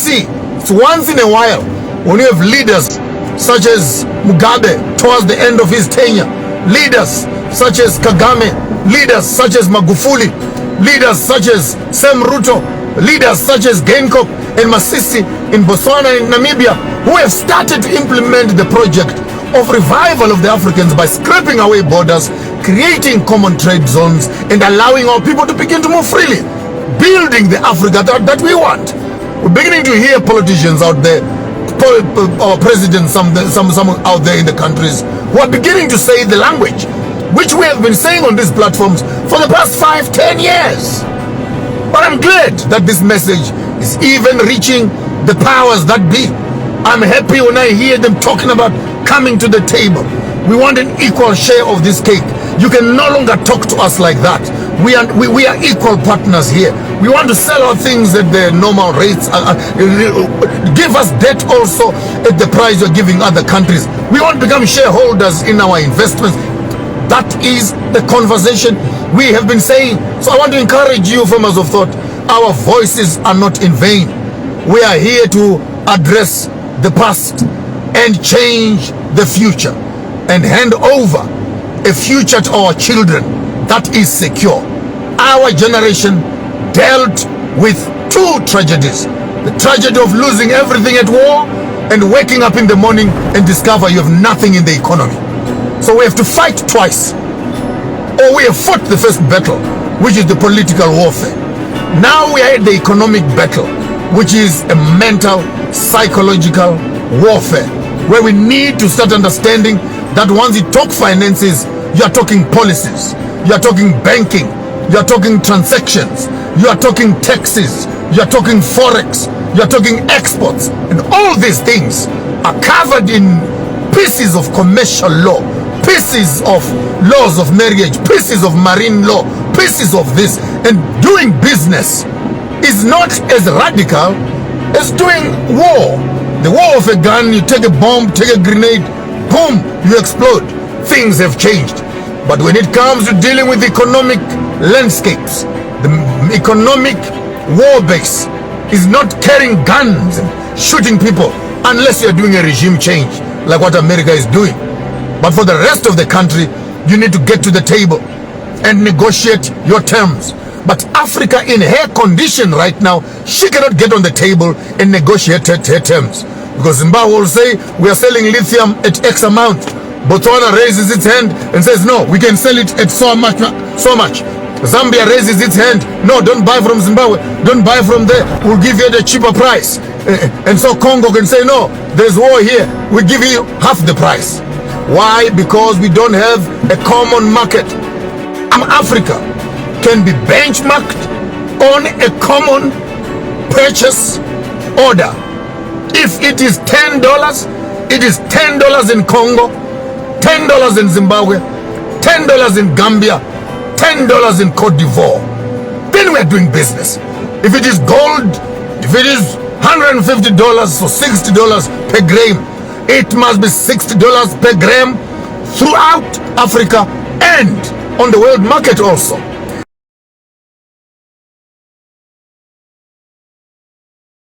see. It's once in a while when you have leaders such as Mugabe towards the end of his tenure, leaders such as Kagame, leaders such as Magufuli, leaders such as Sam Ruto, leaders such as Geingob and Masisi in Botswana and Namibia, who have started to implement the project of revival of the Africans by scraping away borders, creating common trade zones, and allowing our people to begin to move freely, building the Africa that we want. We're beginning to hear politicians out there, our presidents, some out there in the countries, who are beginning to say the language which we have been saying on these platforms for the past 5-10 years. But I'm glad that this message is even reaching the powers that be. I'm happy when I hear them talking about coming to the table. We want an equal share of this cake. You can no longer talk to us like that. We are equal partners here. We want to sell our things at the normal rates. Give us debt also at the price you're giving other countries. We want to become shareholders in our investments. That is the conversation we have been saying. So I want to encourage you, farmers of thought, our voices are not in vain. We are here to address the past and change the future and hand over a future to our children that is secure. Our generation dealt with two tragedies: the tragedy of losing everything at war and waking up in the morning and discover you have nothing in the economy. So we have to fight twice. Or we have fought the first battle, which is the political warfare. Now we are at the economic battle, which is a mental, psychological warfare, where we need to start understanding that once you talk finances, you are talking policies, you are talking banking, you are talking transactions, you are talking taxes, you are talking forex, you are talking exports, and all these things are covered in pieces of commercial law, pieces of laws of marriage, pieces of marine law, pieces of this. And doing business is not as radical as doing war. The war of a gun, you take a bomb, take a grenade, boom, you explode. Things have changed. But when it comes to dealing with economic landscapes, the economic war base is not carrying guns and shooting people unless you're doing a regime change like what America is doing. But for the rest of the country, you need to get to the table and negotiate your terms. But Africa, in her condition right now, she cannot get on the table and negotiate her terms. Because Zimbabwe will say, we are selling lithium at X amount. Botswana raises its hand and says, no, we can sell it at so much. Zambia raises its hand, no, don't buy from Zimbabwe, don't buy from there, we'll give you at a cheaper price. And so Congo can say, no, there's war here, we give you half the price. Why? Because we don't have a common market. Africa can be benchmarked on a common purchase order. If it is $10, it is $10 in Congo, $10 in Zimbabwe, $10 in Gambia, $10 in Cote d'Ivoire. Then we are doing business. If it is gold, if it is $150 or $60 per gram, it must be $60 per gram throughout Africa and on the world market also.